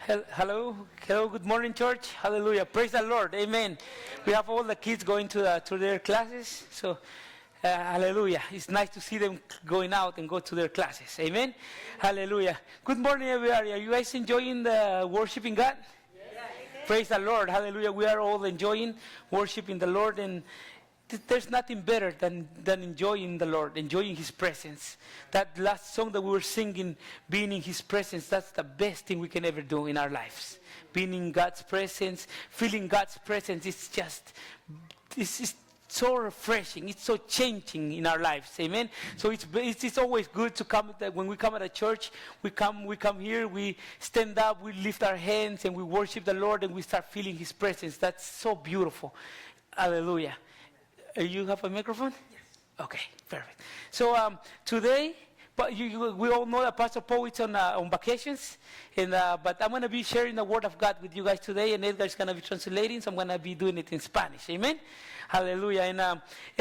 Hello, good morning, church. Hallelujah. Praise the Lord. Amen. We have all the kids going to their classes. So, hallelujah. It's nice to see them going out and go to their classes. Amen. Hallelujah. Good morning, everybody. Are you guys enjoying the worshiping God? Yes. Praise the Lord. Hallelujah. We are all enjoying worshiping the Lord, and there's nothing better than enjoying the Lord, enjoying His presence. That last song that we were singing, being in His presence, that's the best thing we can ever do in our lives. Being in God's presence, feeling God's presence, it's so refreshing. It's so changing in our lives. Amen. So it's always good to come. When we come at a church, we come here, we stand up, we lift our hands, and we worship the Lord, and we start feeling His presence. That's so beautiful. Hallelujah. You have a microphone? Yes. Okay, perfect. So today, we all know that Pastor Paul is on vacations, but I'm going to be sharing the Word of God with you guys today, and Edgar's going to be translating, so I'm going to be doing it in Spanish. Amen? Hallelujah. And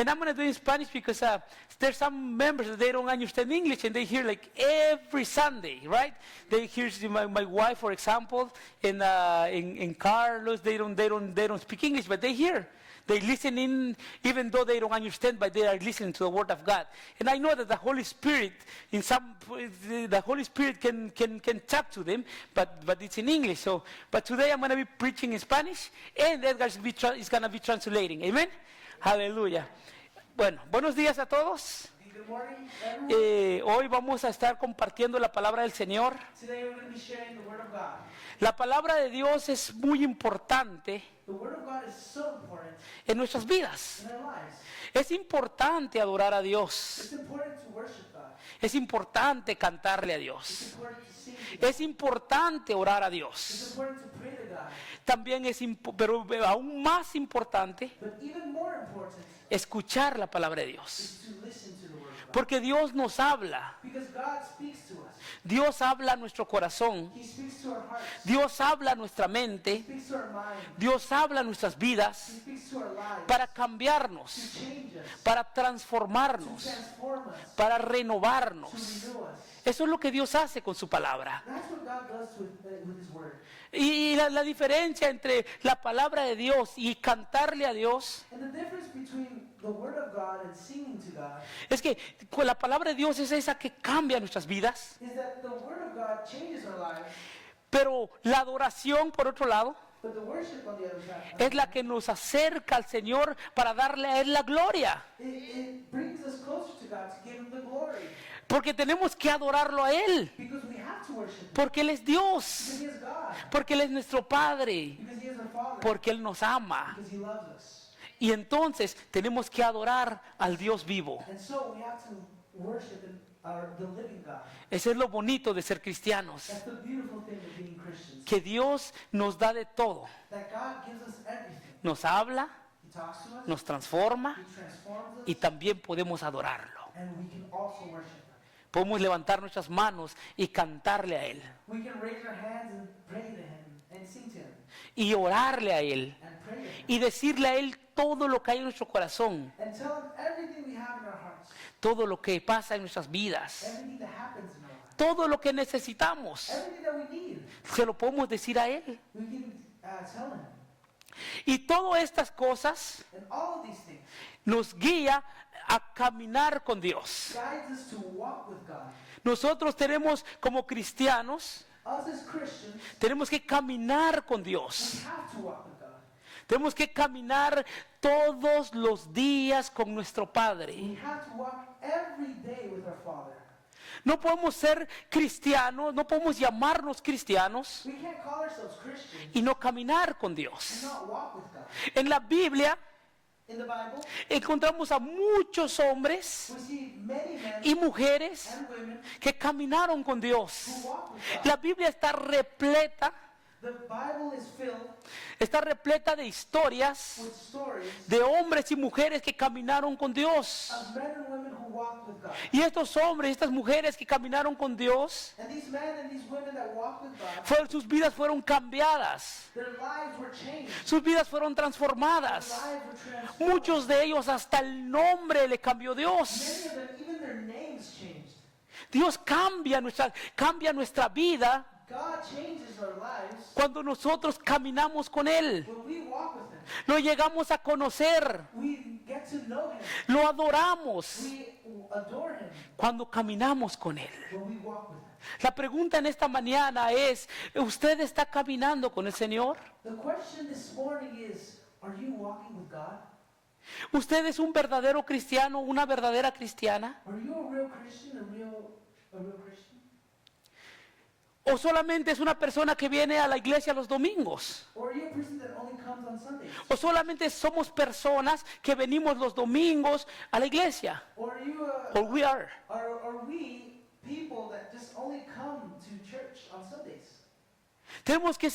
I'm going to do it in Spanish because there's some members that they don't understand English, and they hear like every Sunday, right? They hear my wife, for example, and Carlos. They don't speak English, but they hear. They listen in, even though they don't understand, but they are listening to the Word of God. And I know that the Holy Spirit, the Holy Spirit can talk to them, but it's in English. So, but today I'm going to be preaching in Spanish, and Edgar is going to be translating. Amen. Hallelujah. Bueno, buenos días a todos. Good morning, everyone. Hoy vamos a estar compartiendo la palabra del Señor. Today we're going to be sharing the Word of God. La palabra de Dios es muy importante The Word of God is so important en nuestras vidas. in our lives. Es importante adorar a Dios. It's important to worship God. Es importante cantarle a It's Dios. important to sing to God. Es importante orar a It's Dios. important to pray to God. También pero aún más importante, But even more important escuchar la palabra de Dios. is to listen to the Word of God. Porque Dios nos habla. Because God speaks to us. Dios habla a nuestro corazón. He speaks to our hearts. Dios habla a nuestra He mente. speaks to our mind. Dios habla a nuestras He vidas speaks to our lives. para To cambiarnos, change us. para To transformarnos, transform us. para To renovarnos. renew us. Eso es lo que Dios hace con su palabra. That's what God does with His Word. Y la diferencia entre la palabra de Dios y cantarle a Dios And the difference between the Word of God and singing to God es que la palabra de Dios es esa que cambia nuestras vidas, is that the Word of God changes our lives, pero la adoración, por otro lado, but the worship on the other side, es la que nos acerca al Señor para darle a Él la gloria. it brings us closer to God to give Him the glory. Porque tenemos que adorarlo a Él, Because we have to worship Him. porque Él es Dios, Because He is God. porque Él es nuestro Padre, Because He is our Father. porque Él nos ama. Because He loves us. Y entonces tenemos que adorar al Dios vivo. And so we have to worship the living God. Ese es lo bonito de ser cristianos, That's the beautiful thing of being Christians. que Dios nos da de todo. That God gives us everything. Nos habla, He talks to us. nos transforma He transforms us. y también podemos adorarlo. And we can also worship Him. Podemos levantar nuestras manos y cantarle a Él We can raise our hands and pray to Him and sing to Him y orarle a Él and pray to Him y decirle a Él todo lo que hay en nuestro corazón, and tell Him everything we have in our hearts, todo lo que pasa en nuestras vidas, everything that happens in our lives, todo lo que necesitamos. everything that we need. Se lo podemos decir a Él. We can tell Him. Y todas estas cosas And all of these things nos guía a caminar con Dios. guides us to walk with God. Nosotros tenemos como cristianos, Us as Christians, tenemos que caminar con we Dios. have to walk with God. Tenemos que caminar todos los días con nuestro Padre. We have to walk every day with our Father. No podemos ser cristianos, no podemos llamarnos cristianos We can't call ourselves Christians y no caminar con and Dios. not walk with God. En la Biblia In the Bible, encontramos a muchos hombres we see many men y mujeres and women que caminaron con Dios. who walk with God. La Biblia está repleta The Bible is filled Está repleta de historias with stories de hombres y mujeres que caminaron con Dios. of men and women who walked with God. Y estos hombres y estas mujeres que caminaron con Dios, And these men and these women that walked with God, sus vidas fueron cambiadas. their lives were changed. Sus vidas fueron Their transformadas. lives were transformed. Muchos de ellos hasta el nombre le cambió Dios. Many of them, even their names changed. Dios cambia nuestra vida God changes our lives cuando nosotros caminamos con Él, when we walk with Him. lo llegamos a conocer, We get to know Him. lo adoramos We adore Him cuando caminamos con Él. when we walk with Him. La pregunta en esta mañana es, ¿usted está caminando con el Señor? The question this morning is, are you walking with God? ¿Usted es un verdadero cristiano, una verdadera cristiana? Are you a real Christian, a real Christian? ¿O solamente es una persona que viene a la iglesia los domingos? Or are you a person that only comes on Sundays? ¿O solamente somos personas que venimos los domingos a la iglesia? Or are you Or we are. are we people that just only come to church on Sundays? Tenemos que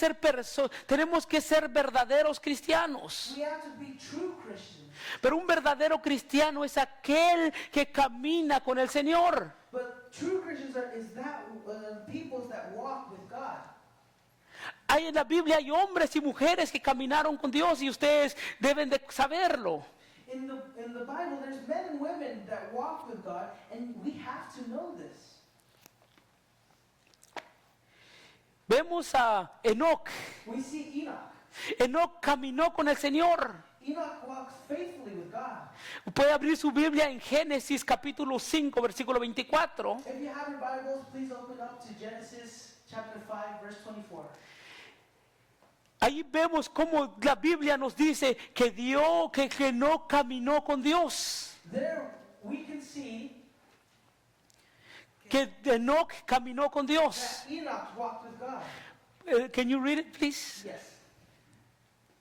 ser verdaderos cristianos. We have to be true Christians. Pero un verdadero cristiano es aquel que camina con el Señor. But true Christians is that people that walk with God. Hay en la Biblia hay hombres y mujeres que caminaron con Dios y ustedes deben de saberlo. In the Bible, there's men and women that walk with God, and we have to know this. Vemos a Enoc. We see Enoch. Enoc caminó con el Señor. Enoch walks faithfully with God. Puede abrir su Biblia en Génesis capítulo 5, versículo 24. If you have your Bibles, please open up to Genesis chapter 5, verse 24. Ahí vemos cómo la Biblia nos dice que Enoc caminó con Dios. There we can see Que Enoc caminó con Dios. that Enoch walked with God. Can you read it, please? Yes.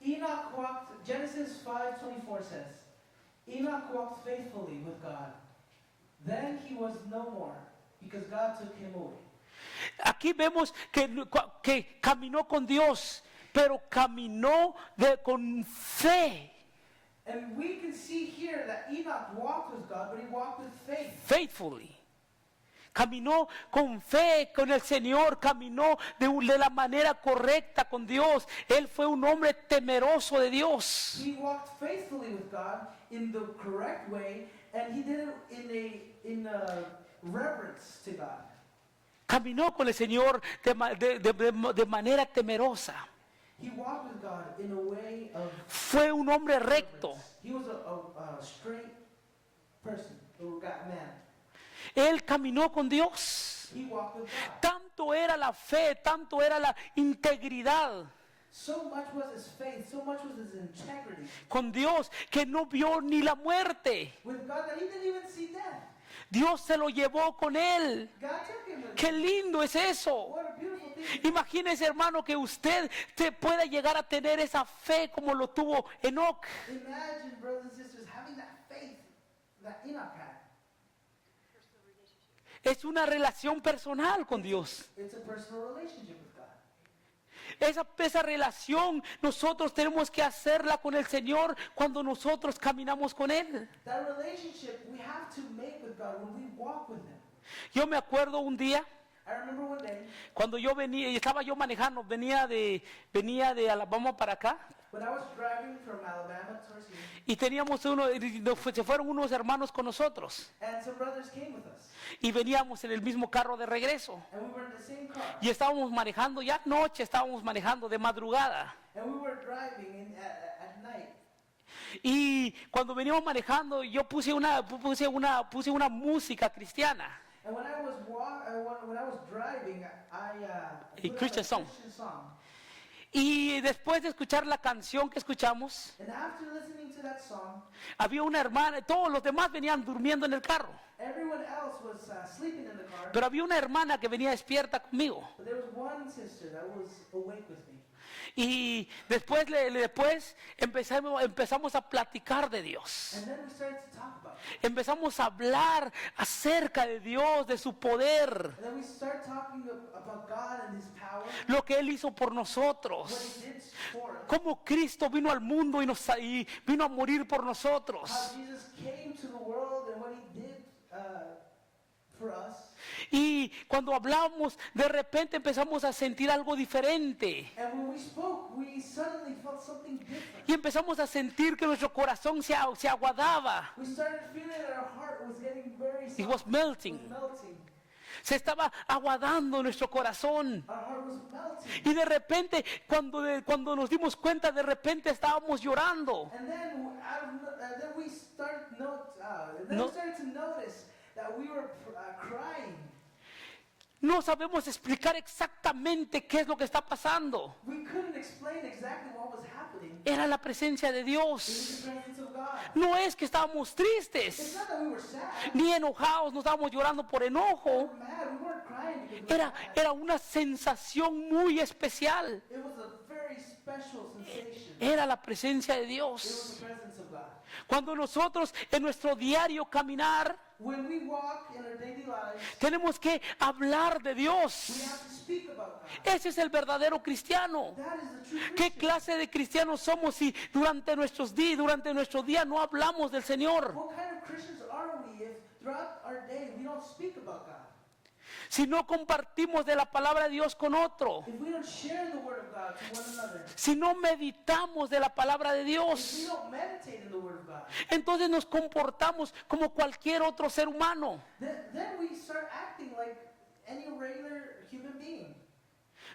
Enoch walked, Genesis 5:24 says, Enoch walked faithfully with God. Then he was no more, because God took him away. Aquí vemos que caminó con Dios, pero caminó con fe, And we can see here that Enoch walked with God, but he walked with faith. faithfully. Caminó con fe con el Señor, caminó de la manera correcta con Dios. Él fue un hombre temeroso de Dios. He walked faithfully with God in the correct way, and he did it in a reverence to God. Caminó con el Señor de manera temerosa. He walked with God in a way of Fue un hombre recto. He was a straight person, a man. Él caminó con Dios. He walked with God. Tanto era la fe, tanto era la integridad So much was his faith, so much was his integrity con Dios, que no vio ni la muerte. with God that he didn't even see death. Dios se lo llevó con él. God took him with Qué him. lindo es eso. What a beautiful thing. Imagínese, hermano, que usted pueda llegar a tener esa fe como lo tuvo Enoc. Imagine, brothers and sisters, having that faith that Enoch had. Es una relación personal con Dios. It's a personal relationship with God. Esa relación nosotros tenemos que hacerla con el Señor cuando nosotros caminamos con Él. That relationship we have to make with God when we walk with Him. Yo me acuerdo un día I remember one day cuando yo venía, y estaba yo manejando, venía de Alabama para acá, when I was driving from Alabama towards here, y se fueron unos hermanos con nosotros, and some brothers came with us, y veníamos en el mismo carro de regreso, and we were in the same car, y estábamos manejando, ya noche estábamos manejando de madrugada, and we were driving at night. y cuando veníamos manejando yo puse una música cristiana, And when I was driving, I put on Christian a song. Christian song. y después de escuchar la canción que escuchamos, And after listening to that song, había una hermana, todos los demás venían durmiendo en el carro, everyone else was sleeping in the car, pero había una hermana que venía despierta conmigo. but there was one sister that was awake with me. Y después empezamos a platicar de Dios. And then we started to talk about it. Empezamos a hablar acerca de Dios, de su poder, And then we started talking about God and His power, lo que Él hizo por what nosotros, He did for us, cómo Cristo vino al mundo y vino a morir por nosotros. how Jesus came to the world and what He did for us. Y cuando hablamos, de repente empezamos a sentir algo diferente. And when we spoke, we suddenly felt something different. Y empezamos a sentir que nuestro corazón se aguadaba. We started feeling that our heart was getting very soft. It was melting. It was melting. Se estaba aguadando nuestro corazón. Our heart was melting. Y de repente, cuando nos dimos cuenta, de repente estábamos llorando. And then we started No. we started to notice that we were crying. No sabemos explicar exactamente qué es lo que está pasando. We couldn't explain exactly what was happening. Era la presencia de It Dios. was the presence of God. No es que estábamos It's tristes, not that we were sad. ni enojados, no estábamos llorando por We enojo. were mad. We weren't crying because we were mad. Era una sensación muy especial. It was a very special sensation. Era la presencia de It was Dios. the presence of God. Cuando nosotros en nuestro diario caminar When we walk in our daily lives, tenemos que hablar de we Dios. have to speak about God. Ese es el verdadero cristiano. That is the true ¿Qué Christian. clase de cristianos somos si durante nuestro día no hablamos del Señor? What kind of Christians are we if throughout our day we don't speak about God? Si no compartimos de la palabra de Dios con otro, If we don't share the word of God to one another, si no meditamos de la palabra de if we Dios, don't meditate in the word of God, entonces nos comportamos como cualquier otro ser humano. then we start acting like any regular human being.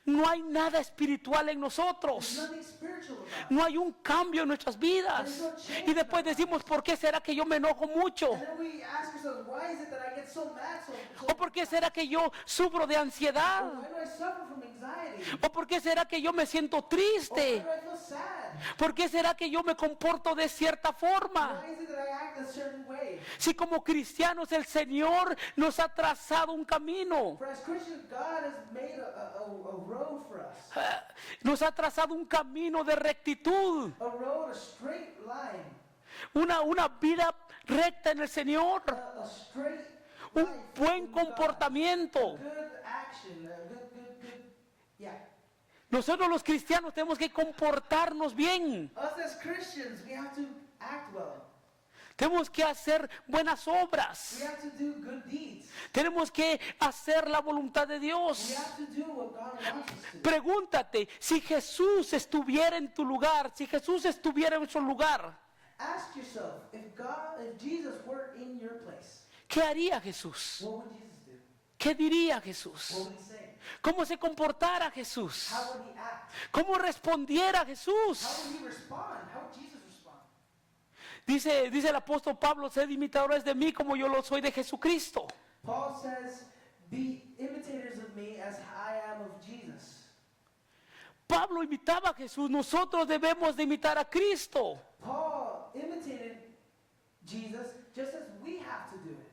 No hay nada espiritual en There's nosotros. nothing spiritual about it. No hay un cambio en nuestras vidas. Y después decimos, ¿por qué será que yo me enojo mucho? And then we ask ourselves, why is it that I get so mad so ¿O por qué será que yo sufro de ansiedad? Why do I suffer from anxiety? ¿O por qué será que yo me siento Or why triste? do I feel sad? ¿Por qué será que yo me comporto de cierta forma? Why is it that I act a certain way? Si como cristianos el Señor nos ha trazado un camino, For as Christians, God has made a road for us. nos ha trazado un camino de rectitud, A road, a straight line. una vida recta en el Señor, A straight un life buen with God. comportamiento. Good action. Good. Yeah. Nosotros los cristianos tenemos que comportarnos bien, Us as Christians, we have to act well. tenemos que hacer buenas obras, We have to do good deeds. tenemos que hacer la voluntad de We Dios. have to do what God wants us to. Pregúntate, si Jesús estuviera en tu lugar, si Jesús estuviera en su lugar, Ask yourself, if Jesus were in your place, ¿qué haría Jesús? what would Jesus do? ¿Qué diría Jesús? What would he say? ¿Cómo se comportara Jesús? How would he act? ¿Cómo respondiera Jesús? How would he respond? How would Jesus respond? Dice el apóstol Pablo, sed imitadores de mí como yo lo soy de Jesucristo. Paul says, be imitators of me as I am of Jesus. Pablo imitaba a Jesús, nosotros debemos de imitar a Cristo. Paul imitated Jesus just as we have to do it.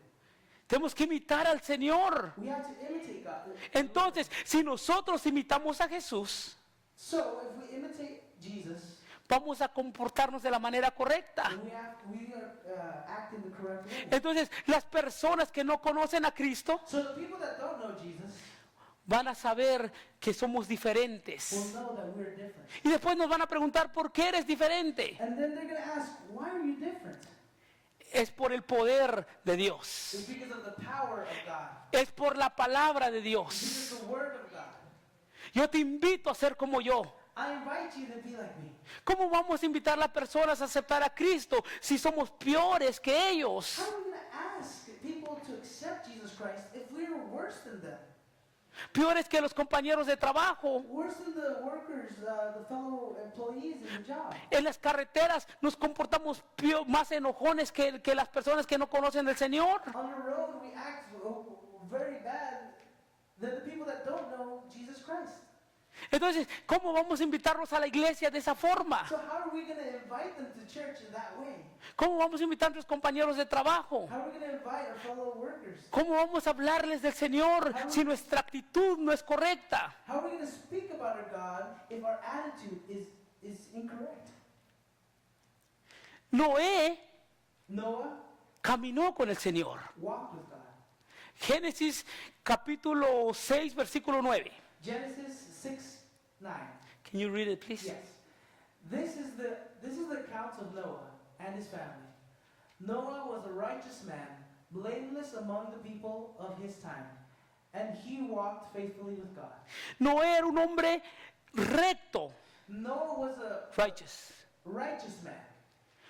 Tenemos que imitar al Señor. We have to imitate God. Entonces, si nosotros imitamos a Jesús, So if we imitate Jesus, vamos a comportarnos de la manera correcta. then we act in the correct way. Entonces, las personas que no conocen a Cristo So the people that don't know Jesus van a saber que somos diferentes. will know that we're different. Y después nos van a preguntar, ¿por qué eres diferente? And then they're going to ask, why are you different? Es por el poder de Dios. It's because of the power of God. Es por la palabra de It's Dios. because of the word of God. Yo te invito a ser como yo. I invite you to be like me. ¿Cómo vamos a invitar a las personas a aceptar a Cristo si somos peores que ellos? How are we going to ask people to accept Jesus Christ if we're worse than them? Peores que los compañeros de trabajo. Worse than the workers, the fellow employees in the job. En las carreteras nos comportamos más enojones que las personas que no conocen al Señor. On the road, we act very bad than the people that don't know Jesus Christ. Entonces, ¿cómo vamos a invitarlos a la iglesia de esa forma? So how are we going to invite them to church in that way? ¿Cómo vamos a invitar a nuestros compañeros de trabajo? How are we going to invite our fellow workers? ¿Cómo vamos a hablarles del Señor si nuestra actitud no es correcta? How are we going to speak about our God if our attitude is incorrect? Noé Noah caminó con el Señor. walked with God. Génesis capítulo 6, versículo 9. Genesis 6:9. Can you read it, please? Yes. This is the account of Noah and his family. Noah was a righteous man, blameless among the people of his time, and he walked faithfully with God. Noé era un hombre recto, Noah was a righteous. righteous man.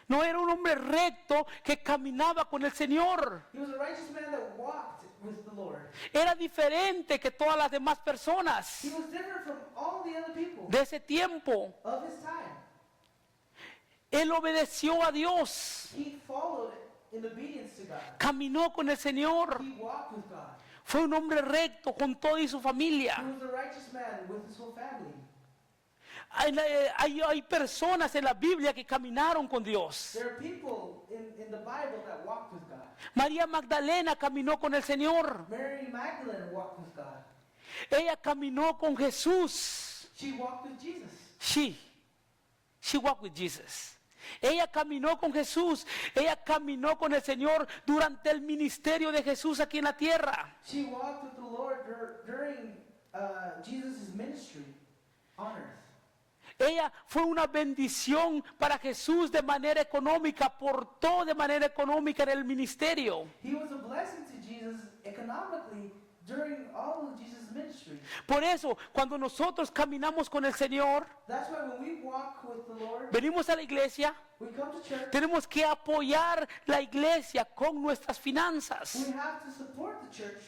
No era un hombre recto que caminaba con el Señor. He was a righteous man that walked with the Lord. Era diferente que todas las demás personas He was different from all the other people de ese tiempo. of his time. Él obedeció a Dios, He followed in obedience to God. caminó con el Señor, He walked with God. fue un hombre recto con toda y su He familia. was a righteous man with his whole family. Hay personas en la Biblia que caminaron con Dios. There are people in the Bible that walked with God. María Magdalena caminó con el Señor. Mary Magdalene walked with God. Ella caminó con Jesús. She walked with Jesus. She walked with Jesus. Ella caminó con Jesús. Ella caminó con el Señor durante el ministerio de Jesús aquí en la tierra. She walked with the Lord during Jesus' ministry on earth. Ella fue una bendición para Jesús de manera económica, aportó de manera económica en el ministerio. He was a blessing to Jesus economically during all of Jesus' ministry. Por eso, cuando nosotros caminamos con el Señor, That's why when we walk with the Lord, venimos a la iglesia, we come to church, tenemos que apoyar la iglesia con nuestras finanzas. we have to support the church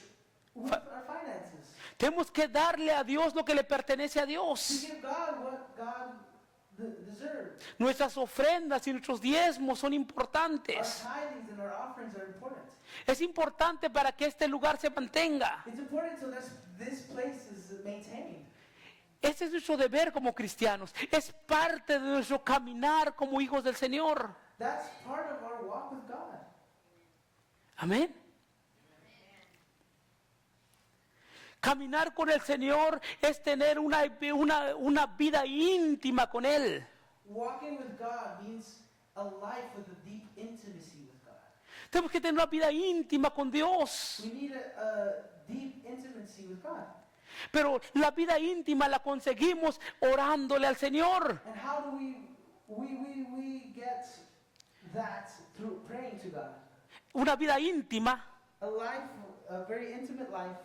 with our finances. Tenemos que darle a Dios lo que le pertenece a To Dios. give God what God deserves. Nuestras ofrendas y nuestros diezmos son Our importantes. tithings and our offerings are important. Es importante para que este lugar se mantenga. It's important so that this place is maintained. Ese es nuestro deber como cristianos. Es parte de nuestro caminar como hijos del Señor. That's part of our walk with God. Amén. Caminar con el Señor es tener una vida íntima con Él. Walking with God means a life with a deep intimacy with God. Tenemos que tener una vida íntima con Dios. We need a deep intimacy with God. Pero la vida íntima la conseguimos orándole al Señor. And how do we get that through praying to God? Una vida íntima A life, a very intimate life,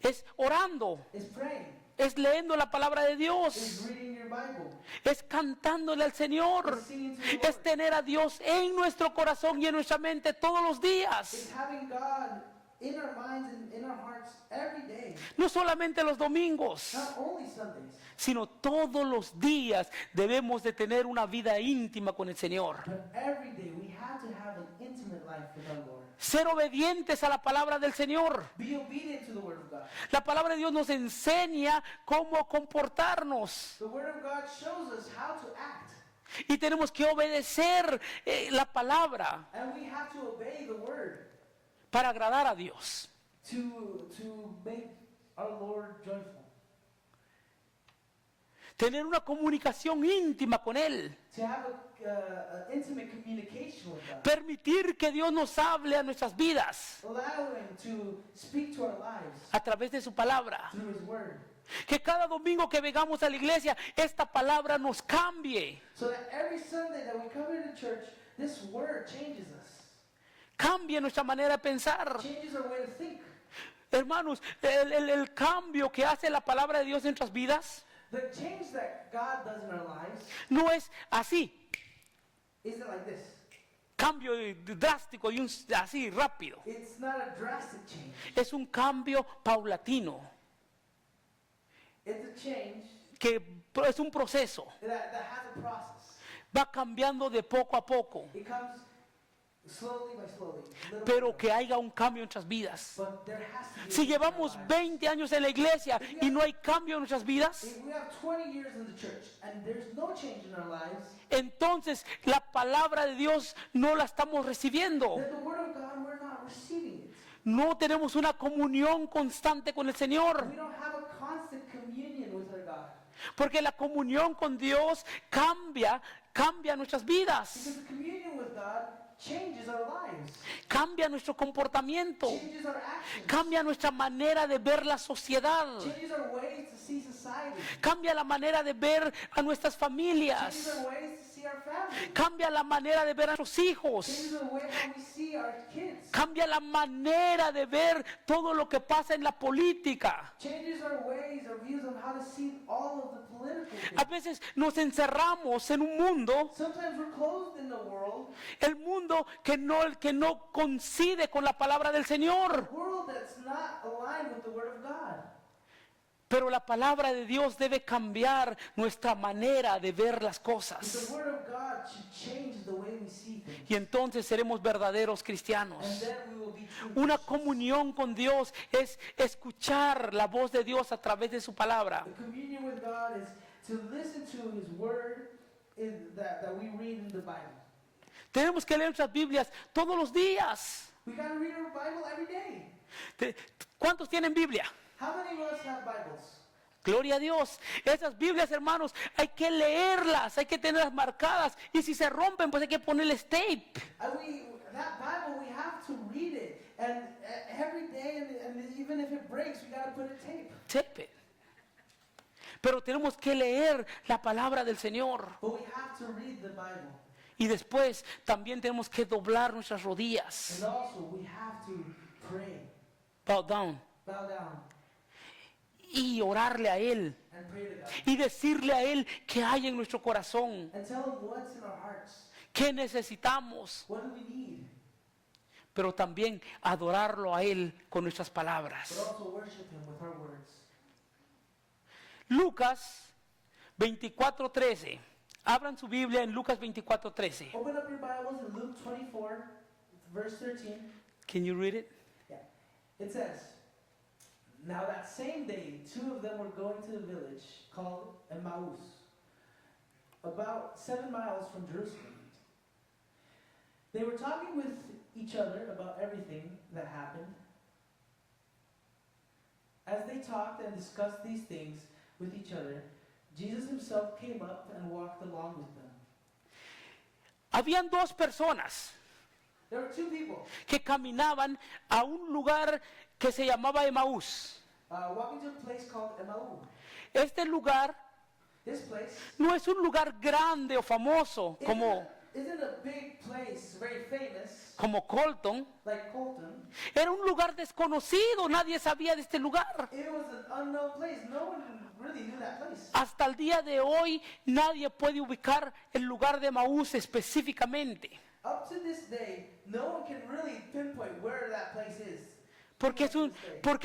es orando, is praying, es leyendo la palabra de is Dios, reading your Bible, es cantándole al Señor, is singing to the es Lord, tener a Dios en nuestro corazón y en nuestra mente todos los is días. having God in our minds and in our hearts every day, No solamente los domingos, not only Sundays, sino todos los días debemos de tener una vida íntima con el Señor. but every day we have to have an intimate life with our Lord. Ser obedientes a la palabra del Señor. Be obedient to the Word of God. La palabra de Dios nos enseña cómo comportarnos The Word of God shows us how to act, y tenemos que obedecer la palabra and we have to obey the Word para agradar a Dios. to make our Lord joyful. Tener una comunicación íntima con Él. To have an intimate communication with God. Permitir que Dios nos hable a nuestras vidas Allow Him to speak to our lives a través de su palabra. through His Word. Que cada domingo que vengamos a la iglesia, esta palabra nos cambie. So that every Sunday that we come into church, this Word changes us. Cambie nuestra manera de pensar. Changes our way to think. Hermanos, el cambio que hace la palabra de Dios en nuestras vidas The change that God does in our lives no es así, isn't like this. cambio drástico y así rápido. It's not a drastic change. Es un cambio paulatino, It's a change que es un proceso. that has a process. Va cambiando de poco a poco, It comes slowly by slowly. Little by pero little. que haya un cambio en nuestras vidas. But there has to be a Si change in our llevamos lives. 20 años en la iglesia y no hay cambio en nuestras vidas, If we have 20 years in the church and there's no change in our lives, entonces la palabra de Dios no la estamos recibiendo. then the Word of God, we're not receiving it. No tenemos una comunión constante con el Señor. We don't have a constant communion with our God. Porque la comunión con Dios cambia nuestras vidas, Because the communion with God changes our lives, cambia nuestro comportamiento, changes our actions, cambia nuestra manera de ver la sociedad, changes our ways to see society, cambia la manera de ver a nuestras changes familias. our ways to see our family. family. Cambia la manera de ver a nuestros hijos. Changes the way how we see our kids. Cambia la manera de ver todo lo que pasa en la política. Changes our ways, our views on how to see all of the political A things. veces nos encerramos en un mundo, Sometimes we're closed in the world, el mundo que no coincide con la palabra del Señor. a world that's not aligned with the Word of God. Pero la palabra de Dios debe cambiar nuestra manera de ver las The cosas. Word of God should change the way we see things. Y entonces seremos verdaderos And cristianos. then we will be true Una Christians. comunión con Dios es escuchar la voz de Dios a través de su palabra. The communion with God is to listen to His Word that we read in the Bible. Tenemos que leer nuestras Biblias todos los días. We got to read our Bible every day. ¿Cuántos tienen Biblia? How many of us have Bibles? Gloria a Dios. Esas Biblias, hermanos, hay que leerlas, hay que tenerlas marcadas. Y si se rompen, pues hay que ponerles tape. That Bible, we have to read it. And every day, and even if it breaks, we got to put it tape. Tape it. Pero tenemos que leer la palabra del Señor. But we have to read the Bible. Y después también tenemos que doblar nuestras rodillas. And also, we have to pray. Bow down. Bow down Y orarle a Él. and pray to God. Y decirle a Él qué hay en nuestro corazón. And tell Him what's in our hearts. ¿Qué necesitamos? What do we need? Pero también adorarlo a Él con nuestras But palabras. also worship Him with our words. Lucas 24:13. Abran su Biblia en Lucas 24:13. Open up your Bibles in Luke 24, verse 13. Can you read it? Yeah. It says, "Now that same day, two of them were going to the village called Emmaus, about 7 miles from Jerusalem. They were talking with each other about everything that happened. As they talked and discussed these things with each other, Jesus himself came up and walked along with them." Habían dos personas There were two people que caminaban a un lugar que se llamaba Emaús. walking to a place called Emmaus. Este lugar This place no es un lugar grande o famoso isn't a big place, very famous, como Colton. like Colton. Era un lugar desconocido, nadie sabía de este lugar. It was an unknown place. No one really knew that place. Hasta el día de hoy nadie puede ubicar el lugar de Emaús específicamente. Up to this day, no one can really pinpoint where that place is. Porque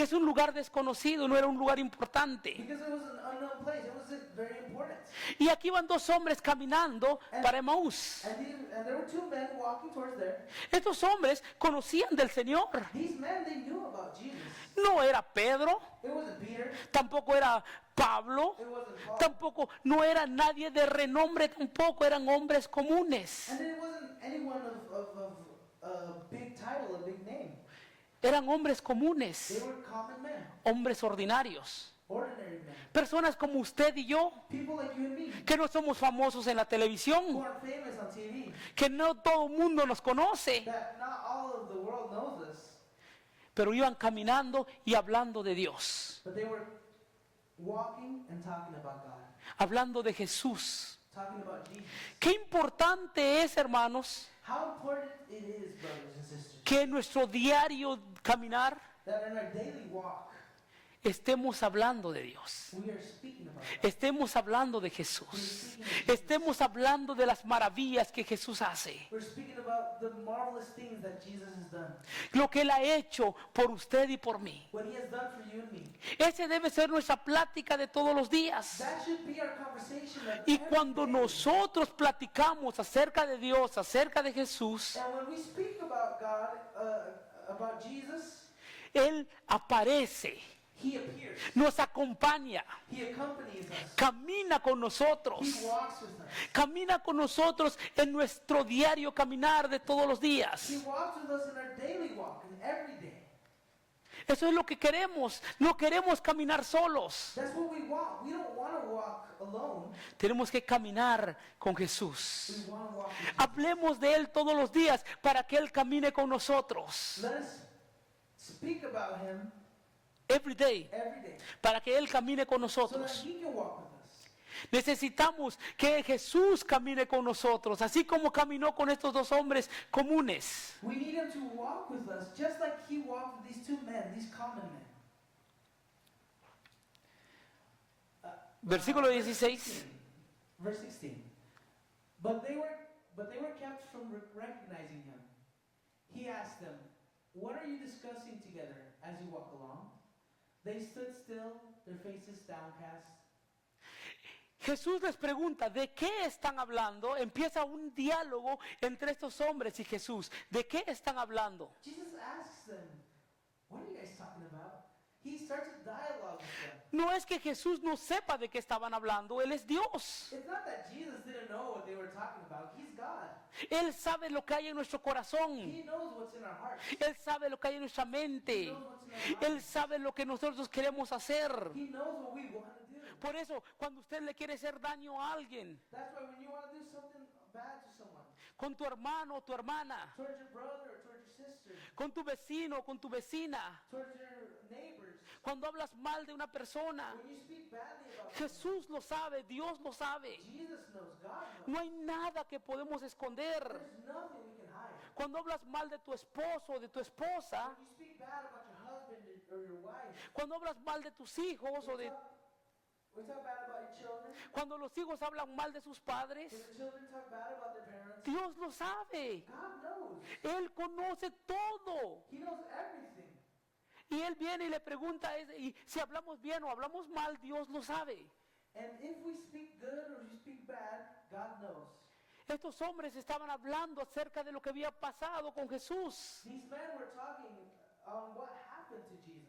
es un lugar desconocido, no era un lugar importante. Because it was an unknown place. It wasn't very important. Y aquí van dos hombres caminando para Emaús. And there were two men walking towards there. Estos hombres conocían del Señor. These men, they knew about Jesus. No era Pedro, It wasn't Peter. tampoco era Pablo, It wasn't Paul. tampoco no era nadie de renombre, tampoco eran hombres comunes. And it wasn't anyone of a big title, a big name. Eran hombres They comunes, were common men, hombres ordinarios. ordinary men. Personas como usted y yo, People like you and me, que no somos famosos en la who televisión, aren't famous on TV, que no todo el mundo nos conoce, that not all of the world knows us, pero iban caminando y hablando de Dios, but they were walking and talking about God, hablando de Jesús. talking about Jesus. Qué importante es, hermanos, How important it is, brothers and sisters, que en nuestro diario caminar that in our daily walk, estemos hablando de Dios. we are speaking about God. Estemos hablando de Jesús. Estemos hablando de las maravillas que Jesús hace. We're speaking about the marvelous things that Jesus has done, Lo que Él ha hecho por usted y por mí. what He has done for you and me. Ese debe ser nuestra plática de todos los días. That should be our conversation of Y every cuando day. nosotros platicamos acerca de Dios, acerca de Jesús, And when we speak about God, about Jesus, Él aparece, He appears. nos acompaña, He accompanies us. camina con nosotros. He walks with us. Camina con nosotros en nuestro diario caminar de todos los He días. walks with us in our daily walk, and every day. Eso es lo que queremos. No queremos caminar solos. That's what we want. We don't want to walk alone. Tenemos que caminar con Jesús. We want to walk with Jesus. Hablemos de Él todos los días para que Él camine con nosotros. Let us speak about Him Every day. every day Para que Él camine con so that nosotros. He can walk with us. Necesitamos que Jesús camine con nosotros, así como caminó con estos dos hombres comunes. We need him to walk with us, just like he walked with these two men, these common men. Versículo Verse 16. 16. Verse 16. But they were kept from recognizing him. He asked them, "What are you discussing together as you walk along?" They stood still, their faces downcast. Jesús les pregunta, ¿de qué están hablando? Empieza un diálogo entre estos hombres y Jesús. ¿De qué están hablando? Jesus asks them, "What are you guys talking about?" He starts a dialogue with them. No es que Jesús no sepa de qué estaban hablando, Él es Dios. It's not that Jesus didn't know what they were talking about. He's God. Él sabe lo que hay en nuestro corazón. He knows what's in our hearts. Él sabe lo que hay en nuestra He mente. knows what's in our minds. Él sabe lo que nosotros queremos hacer. He knows what we want to do. Por eso, cuando usted le quiere hacer daño a alguien, That's why when you want to do something bad to someone, con tu hermano o tu hermana, towards your brother or towards your sister, con tu vecino o con tu vecina, towards your neighbors, cuando hablas mal de una persona, when you speak badly about Jesús lo sabe, Dios lo sabe. them, Jesus knows, God knows. No hay nada que podemos esconder. There's nothing we can hide. Cuando hablas mal de tu esposo o de tu esposa, When you speak bad about your husband or your wife, cuando hablas mal de tus hijos o de we talk bad about your children, cuando los hijos hablan mal de sus padres, when the children talk bad about their parents, Dios lo sabe. God knows. Él conoce todo. He knows everything. Y Él viene y le pregunta, y si hablamos bien o hablamos mal, Dios lo sabe. And if we speak good or we speak bad, God knows. Estos hombres estaban hablando acerca de lo que había pasado con Jesús. These men were talking on what happened to Jesus.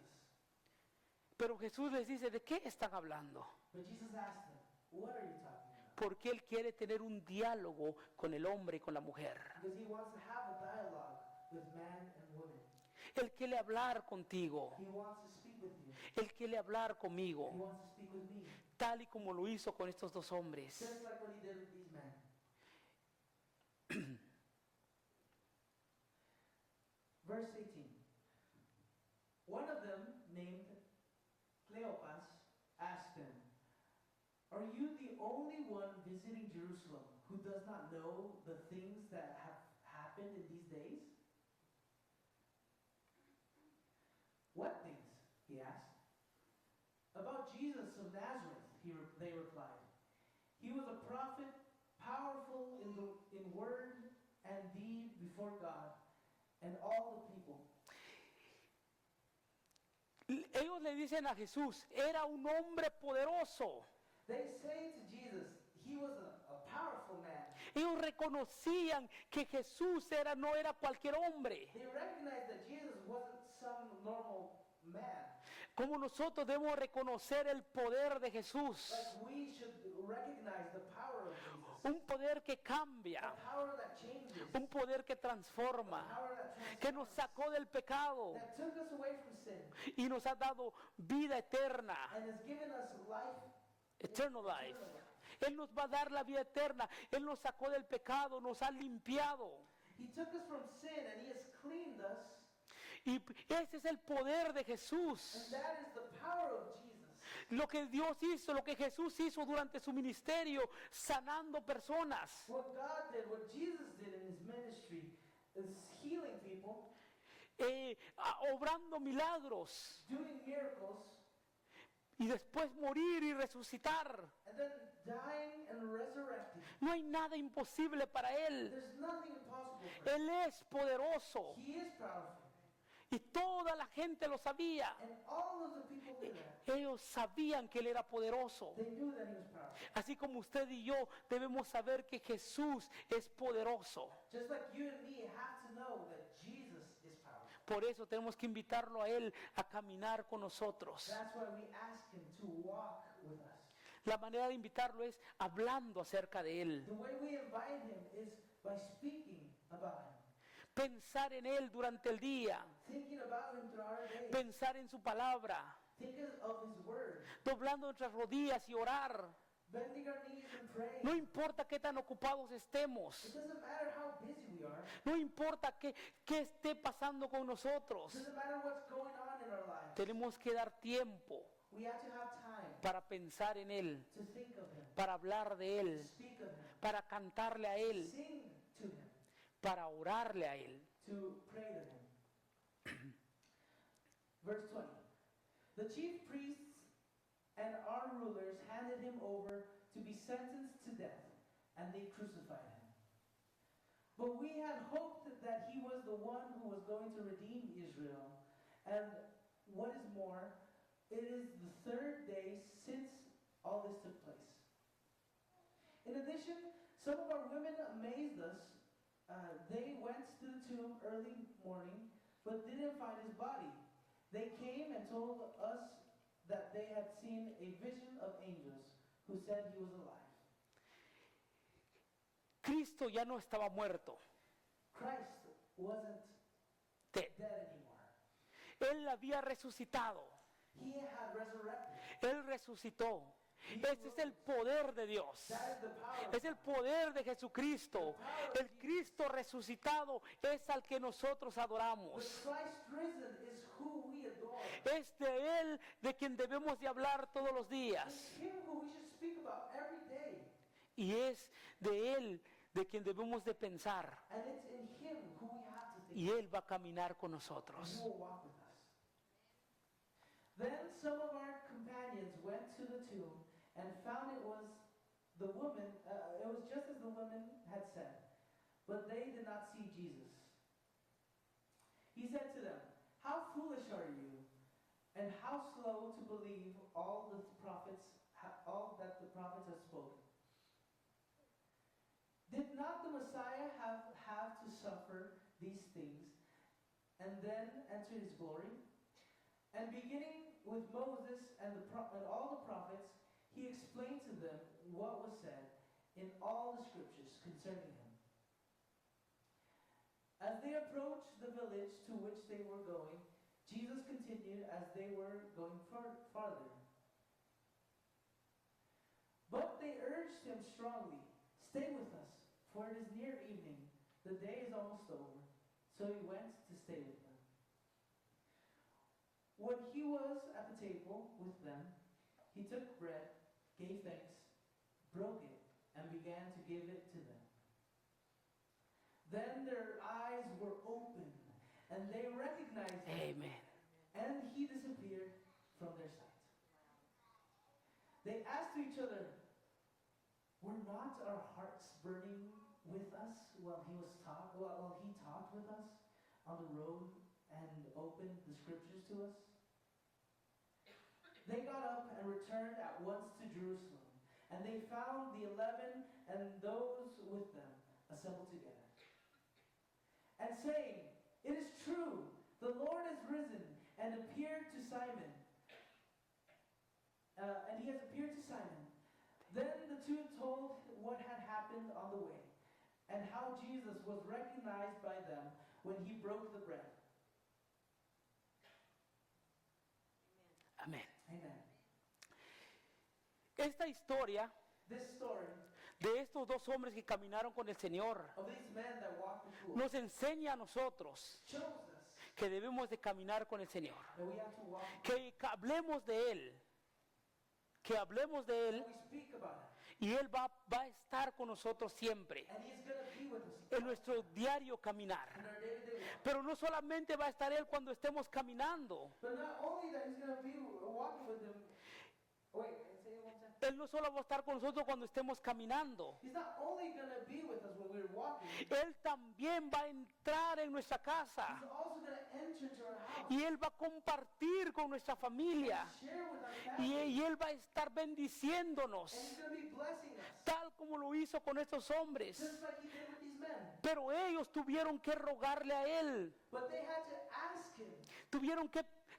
Pero Jesús les dice, ¿de qué están hablando? But Jesus asked them, "What are you talking about?" Porque Él quiere tener un diálogo con el hombre y con la mujer. Because he wants to have a dialogue with man and woman. Él quiere hablar contigo. He wants to speak with you. Él quiere hablar He conmigo, wants to speak with me. tal y como lo hizo con estos dos hombres. Just like what he did with these men. Verse 18. One of them, named Cleopas, asked him, "Are you the only one visiting Jerusalem who does not know the things that have happened in these days?" "What things?" he asked. "About Jesus of Nazareth," they replied. "He was a prophet, powerful in word and deed before God and all the people." Ellos le dicen a Jesús, era un hombre poderoso. They say to Jesus, he was a powerful man. Ellos reconocían que Jesús no era cualquier hombre. They recognized that Jesus wasn't some normal man. Como nosotros debemos reconocer el poder de Jesús. Like we should recognize the power of Jesus. Un poder que The cambia, power that changes. un poder que The transforma, power that que nos transforms. sacó del pecado That took us away from sin y nos ha dado vida eterna, and has given us life. eternal life. Él nos va a dar la vida eterna. Él nos sacó del pecado, nos ha limpiado. He took us from sin and he has cleaned us. Y ese es el poder de Jesús. And that is the power of Jesus. Lo que Dios hizo, lo que Jesús hizo durante su ministerio, sanando personas. What God did, what Jesus did in his ministry is healing people, Obrando milagros. doing miracles, Y después morir y resucitar. and then dying and resurrecting. No hay nada imposible para Él. There's nothing impossible for him. Él es poderoso. He is powerful. Y toda la gente lo sabía. And all of the people knew that. Ellos sabían que Él era poderoso. They knew that he was powerful. Así como usted y yo debemos saber que Jesús es poderoso. Just like you and me have to know that Jesus is powerful. Por eso tenemos que invitarlo a Él a caminar con nosotros. That's why we ask him to walk with us. La manera de invitarlo es hablando acerca de Él. The way we invite him is by speaking about him. Pensar en Él durante el día. Thinking about him throughout our day. Pensar en su palabra. Thinking of his word. Doblando nuestras rodillas y orar. Bending our knees and praying. No importa qué tan ocupados It estemos. doesn't matter how busy we are. No importa qué esté pasando con It nosotros. doesn't matter what's going on in our lives. Tenemos que dar tiempo We have to have time para pensar en Él, to think of Him, para hablar de to Él, speak of Him, para cantarle a Él, sing to Him, para orarle a Él. to pray to Him. Verse 20. The chief priests and our rulers handed Him over to be sentenced to death, and they crucified Him. But we had hoped that He was the one who was going to redeem Israel. And what is more, it is the third day since all this took place. In addition, some of our women amazed us. They went to the tomb early morning, but didn't find His body. They came and told us that they had seen a vision of angels who said He was alive. Cristo ya no estaba muerto, Christ wasn't dead. dead anymore. Él había resucitado. He had resurrected. Él resucitó. Ese es el poder de Dios. That is the power. Es el poder de Jesucristo. El Cristo resucitado es al que nosotros The adoramos. Christ risen is who we adore. Es de Él de quien debemos de hablar todos los It's días. Him who we should speak about every day. Y es de Él de quien debemos de pensar. And it's in Him who we have to think. Y Él va a caminar con And nosotros. He will walk with us. Then some of our companions went to the tomb and found it was the woman, it was just as the woman had said, but they did not see Jesus. He said to them, "How foolish are you, and how slow to believe all that the prophets have spoken? Did not the Messiah have to suffer these things and then enter His glory?" And beginning with Moses and all the prophets, He explained to them what was said in all the scriptures concerning Him. As they approached the village to which they were going, Jesus continued as they were going farther. But they urged Him strongly, "Stay with us, for it is near evening. The day is almost over." So He went to stay with them. When He was at the table with them, He took bread, gave thanks, broke it, and began to give it to them. Then their eyes were opened, and they recognized Him, Amén. and He disappeared from their sight. They asked to each other, "Were not our hearts burning with us while He talked with us on the road and opened the scriptures to us?" They got up and returned at once to Jerusalem, and they found the 11 and those with them assembled together, and saying, "It is true, the Lord is risen and appeared to Simon." And He has appeared to Simon. Then the two told what had happened on the way, and how Jesus was recognized by them when He broke the bread. Amén. Amen. Esta historia This story de estos dos hombres que caminaron con el Señor of these men that walked the pool nos enseña a nosotros shows us que debemos de caminar con el Señor. that we have to walk, Que hablemos de Él. Que hablemos de that Él we speak about it. y Él va a estar con nosotros siempre And He's going to be with us en nuestro diario in caminar. our day-to-day walk. Pero no solamente va a estar Él cuando estemos caminando. But not only that He's going to be walking with them. Wait, say it one time. Él no solo va a estar con nosotros cuando estemos caminando. He's not only going to be with us when we're walking. Él también va a entrar en nuestra He's casa also going to enter into our house. y Él va a compartir con nuestra familia Share with our y, family. y Él va a estar And He's bendiciéndonos going to be blessing us. tal como lo hizo con estos hombres. Just like He did with these men. Pero ellos tuvieron que rogarle a Él, But they had to ask Him.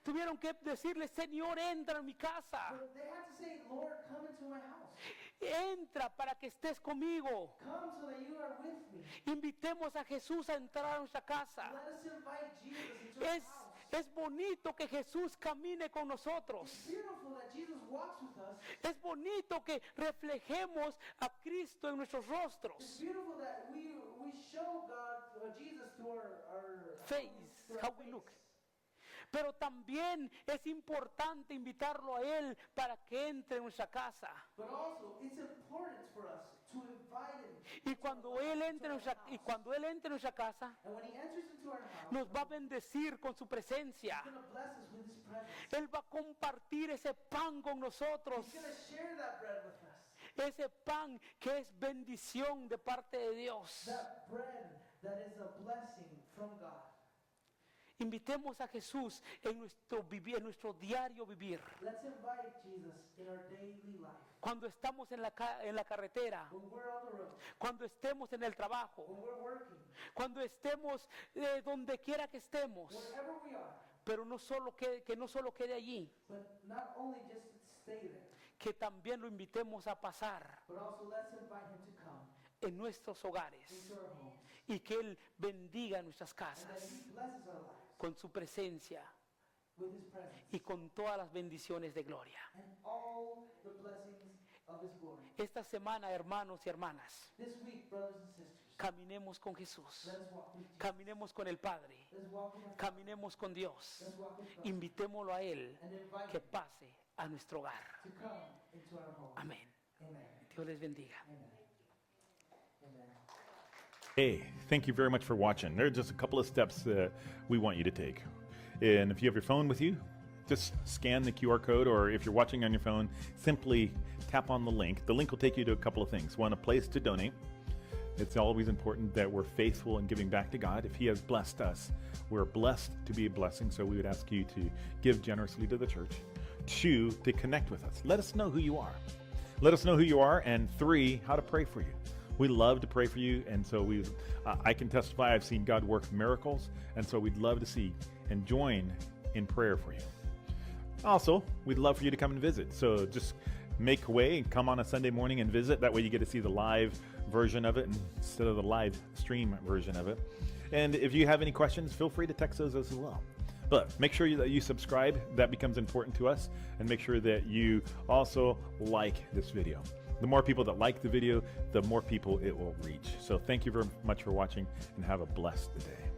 tuvieron que decirle, Señor, entra en mi casa, But they had to say, "Lord, come into my house. entra para que estés conmigo. Come so that you are with me." Invitemos a Jesús a entrar a nuestra casa. Let us invite Jesus into our house. Es bonito que Jesús camine con It's nosotros. beautiful that Jesus walks with us. Es bonito que reflejemos a Cristo en nuestros It's rostros. beautiful that we show God, Jesus, to our Face, to our how we face. look. Pero también es importante invitarlo a Él para que entre en nuestra casa. But also, it's important for us to invite him. Y cuando Él entre en nuestra casa, And when he enters into our house, nos va a bendecir con su presencia. he's going to bless us with his presence. Él va a compartir ese pan con nosotros. He's going to share that bread with us. Ese pan que es bendición de parte de Dios. That bread that is a blessing from God. Invitemos a Jesús en nuestro diario vivir. Let's invite Jesus in our daily life. Cuando estamos en la carretera, When we're on the road, cuando estemos en el trabajo, when we're working, cuando estemos donde quiera que estemos. wherever we are. Pero no solo que no solo quede allí, But not only just stay there, que también lo invitemos a pasar but also let's invite him to come en nuestros hogares into our homes. y que Él bendiga nuestras And that casas he blesses our lives con su presencia with his presence. y con todas las bendiciones de gloria. And all the blessings of his glory. Esta semana, hermanos y hermanas, This week, brothers and sisters, caminemos con Jesús, let us walk with Jesus. caminemos con el Padre, Let's walk with our Father. caminemos con Dios, Let's walk with God. invitémoslo a Él And invite que him pase a nuestro hogar. to come into our home. Amén. Amen. Dios les bendiga. Amen. Amen. Hey, thank you very much for watching. There are just a couple of steps that we want you to take. And if you have your phone with you, just scan the QR code, or if you're watching on your phone, simply tap on the link. The link will take you to a couple of things. One, a place to donate. It's always important that we're faithful in giving back to God. If He has blessed us, we're blessed to be a blessing, so we would ask you to give generously to the church. 2, to connect with us. Let us know who you are. Let us know who you are. And 3, how to pray for you. We love to pray for you, and so I can testify I've seen God work miracles, and so we'd love to see and join in prayer for you. Also, we'd love for you to come and visit. So just make way and come on a Sunday morning and visit. That way you get to see the live version of it instead of the live stream version of it. And if you have any questions, feel free to text those as well. But make sure that you subscribe. That becomes important to us. And make sure that you also like this video. The more people that like the video, the more people it will reach. So thank you very much for watching, and have a blessed day.